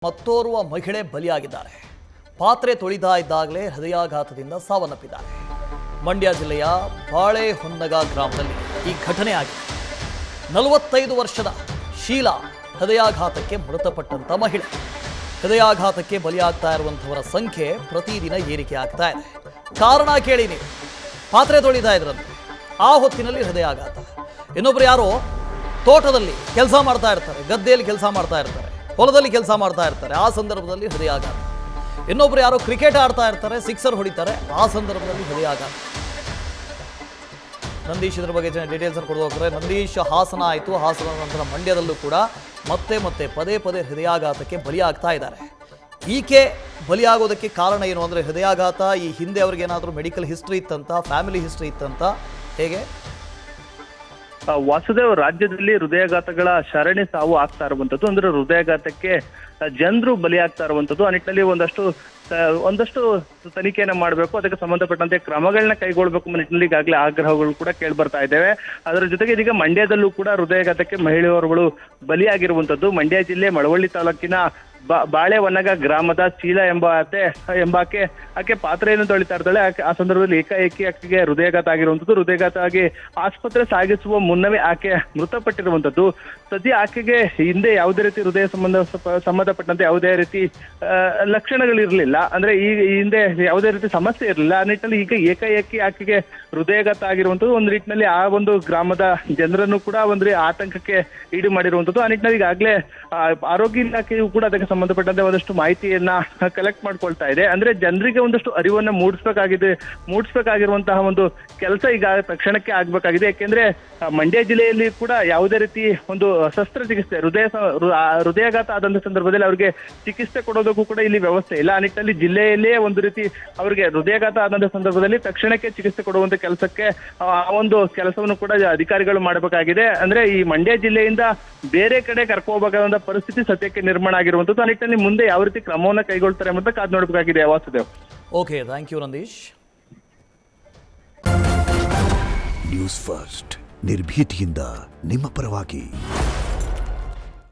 ಮತ್ತೋರ್ವ ಮಹಿಳೆ ಬಲಿಯಾಗಿದ್ದಾರೆ. ಪಾತ್ರೆ ತೊಳಿತಾ ಇದ್ದಾಗಲೇ ಹೃದಯಾಘಾತದಿಂದ ಸಾವನ್ನಪ್ಪಿದ್ದಾರೆ. ಮಂಡ್ಯ ಜಿಲ್ಲೆಯ ಬಾಳೆಹೊನ್ನಗ ಗ್ರಾಮದಲ್ಲಿ ಈ ಘಟನೆ ಆಗಿದೆ. 45 ವರ್ಷದ ಶೀಲಾ ಹೃದಯಾಘಾತಕ್ಕೆ ಮೃತಪಟ್ಟಂತ ಮಹಿಳೆ. ಹೃದಯಾಘಾತಕ್ಕೆ ಬಲಿಯಾಗ್ತಾ ಇರುವಂಥವರ ಸಂಖ್ಯೆ ಪ್ರತಿದಿನ ಏರಿಕೆ ಆಗ್ತಾ ಇದೆ. ಕಾರಣ ಕೇಳಿ ನೀವು. ಪಾತ್ರೆ ತೊಳಿತಾ ಇದ್ರಂತೆ, ಆ ಹೊತ್ತಿನಲ್ಲಿ ಹೃದಯಾಘಾತ. ಇನ್ನೊಬ್ರು ಯಾರೋ ತೋಟದಲ್ಲಿ ಕೆಲಸ ಮಾಡ್ತಾ ಇರ್ತಾರೆ, ಗದ್ದೆಯಲ್ಲಿ ಕೆಲಸ ಮಾಡ್ತಾ ಇರ್ತಾರೆ, ಹೊಲದಲ್ಲಿ ಕೆಲಸ ಮಾಡ್ತಾ ಇರ್ತಾರೆ, ಆ ಸಂದರ್ಭದಲ್ಲಿ ಹೃದಯಾಘಾತ. ಇನ್ನೊಬ್ರು ಯಾರೋ ಕ್ರಿಕೆಟ್ ಆಡ್ತಾ ಇರ್ತಾರೆ, ಸಿಕ್ಸರ್ ಹೊಡಿತಾರೆ, ಆ ಸಂದರ್ಭದಲ್ಲಿ ಹೃದಯಾಘಾತ. ನಂದೀಶ್ ಇದ್ರ ಬಗ್ಗೆ ಡೀಟೇಲ್ಸ್ ಕೊಡೋದು ಹೋಗ್ತಾರೆ. ನಂದೀಶ್ ಹಾಸನ ಆಯಿತು, ಹಾಸನ ನಂತರ ಮಂಡ್ಯದಲ್ಲೂ ಕೂಡ ಮತ್ತೆ ಪದೇ ಹೃದಯಾಘಾತಕ್ಕೆ ಬಲಿಯಾಗ್ತಾ ಇದ್ದಾರೆ. ಈಕೆ ಬಲಿಯಾಗೋದಕ್ಕೆ ಕಾರಣ ಏನು ಅಂದರೆ ಹೃದಯಾಘಾತ. ಈ ಹಿಂದೆ ಅವ್ರಿಗೆ ಏನಾದರೂ ಮೆಡಿಕಲ್ ಹಿಸ್ಟ್ರಿ ಇತ್ತಂತ, ಫ್ಯಾಮಿಲಿ ಹಿಸ್ಟ್ರಿ ಇತ್ತಂತ, ಹೇಗೆ? ವಾಸುದೇವ್, ರಾಜ್ಯದಲ್ಲಿ ಹೃದಯಾಘಾತಗಳ ಸರಣಿ ಸಾವು ಆಗ್ತಾ ಇರುವಂತದ್ದು, ಅಂದ್ರೆ ಹೃದಯಾಘಾತಕ್ಕೆ ಜನರು ಬಲಿಯಾಗ್ತಾ ಇರುವಂತದ್ದು. ಆ ನಿಟ್ಟಿನಲ್ಲಿ ಒಂದಷ್ಟು ತನಿಖೆಯನ್ನ ಮಾಡಬೇಕು, ಅದಕ್ಕೆ ಸಂಬಂಧಪಟ್ಟಂತೆ ಕ್ರಮಗಳನ್ನ ಕೈಗೊಳ್ಳಬೇಕು ನಿಟ್ಟಿನಲ್ಲಿ ಈಗಾಗಲೇ ಆಗ್ರಹಗಳು ಕೂಡ ಕೇಳಿ ಬರ್ತಾ ಇದ್ದೇವೆ. ಅದರ ಜೊತೆಗೆ ಇದೀಗ ಮಂಡ್ಯದಲ್ಲೂ ಕೂಡ ಹೃದಯಾಘಾತಕ್ಕೆ ಮಹಿಳೆಯರುಗಳು ಬಲಿಯಾಗಿರುವಂತದ್ದು. ಮಂಡ್ಯ ಜಿಲ್ಲೆ ಮಳವಳ್ಳಿ ತಾಲೂಕಿನ ಬಾಳೆಹೊನ್ನಗ ಗ್ರಾಮದ ಶೀಲಾ ಆಕೆ ಪಾತ್ರೆಯನ್ನು ತೊಳಿತಾ ಇರ್ತಾಳೆ. ಆ ಸಂದರ್ಭದಲ್ಲಿ ಏಕಾಏಕಿ ಆಕೆಗೆ ಹೃದಯಾಘಾತ ಆಗಿರುವಂತದ್ದು. ಹೃದಯಾಘಾತ ಆಗಿ ಆಸ್ಪತ್ರೆ ಸಾಗಿಸುವ ಮುನ್ನವೇ ಆಕೆ ಮೃತಪಟ್ಟಿರುವಂತದ್ದು. ಸದ್ಯ ಆಕೆಗೆ ಹಿಂದೆ ಯಾವುದೇ ರೀತಿ ಹೃದಯ ಸಂಬಂಧಪಟ್ಟಂತೆ ಯಾವುದೇ ರೀತಿ ಲಕ್ಷಣಗಳಿರಲಿಲ್ಲ, ಅಂದ್ರೆ ಈ ಹಿಂದೆ ಯಾವುದೇ ರೀತಿ ಸಮಸ್ಯೆ ಇರಲಿಲ್ಲ. ಆ ನಿಟ್ಟಿನಲ್ಲಿ ಈಗ ಏಕಾಏಕಿ ಆಕೆಗೆ ಹೃದಯಾಘಾತ ಆಗಿರುವಂತದ್ದು ಒಂದು ನಿಟ್ಟಿನಲ್ಲಿ ಆ ಒಂದು ಗ್ರಾಮದ ಜನರನ್ನು ಕೂಡ ಒಂದು ಆತಂಕಕ್ಕೆ ಈಡು ಮಾಡಿರುವಂತದ್ದು. ಆ ನಿಟ್ಟಿನಲ್ಲಿ ಈಗಾಗಲೇ ಆರೋಗ್ಯ ಇಲಾಖೆಯು ಕೂಡ ಅದಕ್ಕೆ ಸಂಬಂಧಪಟ್ಟಂತೆ ಒಂದಷ್ಟು ಮಾಹಿತಿಯನ್ನ ಕಲೆಕ್ಟ್ ಮಾಡ್ಕೊಳ್ತಾ ಇದೆ. ಅಂದ್ರೆ ಜನರಿಗೆ ಒಂದಷ್ಟು ಅರಿವನ್ನ ಮೂಡಿಸಬೇಕಾಗಿರುವಂತಹ ಒಂದು ಕೆಲಸ ಈಗ ತಕ್ಷಣಕ್ಕೆ ಆಗ್ಬೇಕಾಗಿದೆ. ಯಾಕೆಂದ್ರೆ ಮಂಡ್ಯ ಜಿಲ್ಲೆಯಲ್ಲಿ ಕೂಡ ಯಾವುದೇ ರೀತಿ ಒಂದು ಶಸ್ತ್ರಚಿಕಿತ್ಸೆ ಹೃದಯಾಘಾತ ಆದಂತ ಸಂದರ್ಭದಲ್ಲಿ ಅವರಿಗೆ ಚಿಕಿತ್ಸೆ ಕೊಡೋದಕ್ಕೂ ಕೂಡ ಇಲ್ಲಿ ವ್ಯವಸ್ಥೆ ಇಲ್ಲ. ಆ ನಿಟ್ಟಿನಲ್ಲಿ ಜಿಲ್ಲೆಯಲ್ಲೇ ಒಂದು ರೀತಿ ಅವರಿಗೆ ಹೃದಯಾಘಾತ ಆದಂತ ಸಂದರ್ಭದಲ್ಲಿ ತಕ್ಷಣಕ್ಕೆ ಚಿಕಿತ್ಸೆ ಕೊಡುವಂತ ಕೆಲಸಕ್ಕೆ ಆ ಒಂದು ಕೆಲಸವನ್ನು ಕೂಡ ಅಧಿಕಾರಿಗಳು ಮಾಡಬೇಕಾಗಿದೆ. ಅಂದ್ರೆ ಈ ಮಂಡ್ಯ ಜಿಲ್ಲೆಯಿಂದ ಬೇರೆ ಕಡೆ ಕರ್ಕೋಬೇಕಾದಂತ ಪರಿಸ್ಥಿತಿ ಸದ್ಯಕ್ಕೆ ನಿರ್ಮಾಣ ಆಗಿರುವಂತದ್ದು. ಆ ನಿಟ್ಟಿನಲ್ಲಿ ಮುಂದೆ ಯಾವ ರೀತಿ ಕ್ರಮವನ್ನು ಕೈಗೊಳ್ತಾರೆ ಅಂತ ಕಾದು ನೋಡಬೇಕಾಗಿದೆ. Vasudev. Okay, thank you Nandish. News first ನಿರ್ಭೀತಿಯಿಂದ ನಿಮ್ಮ ಪರವಾಗಿ.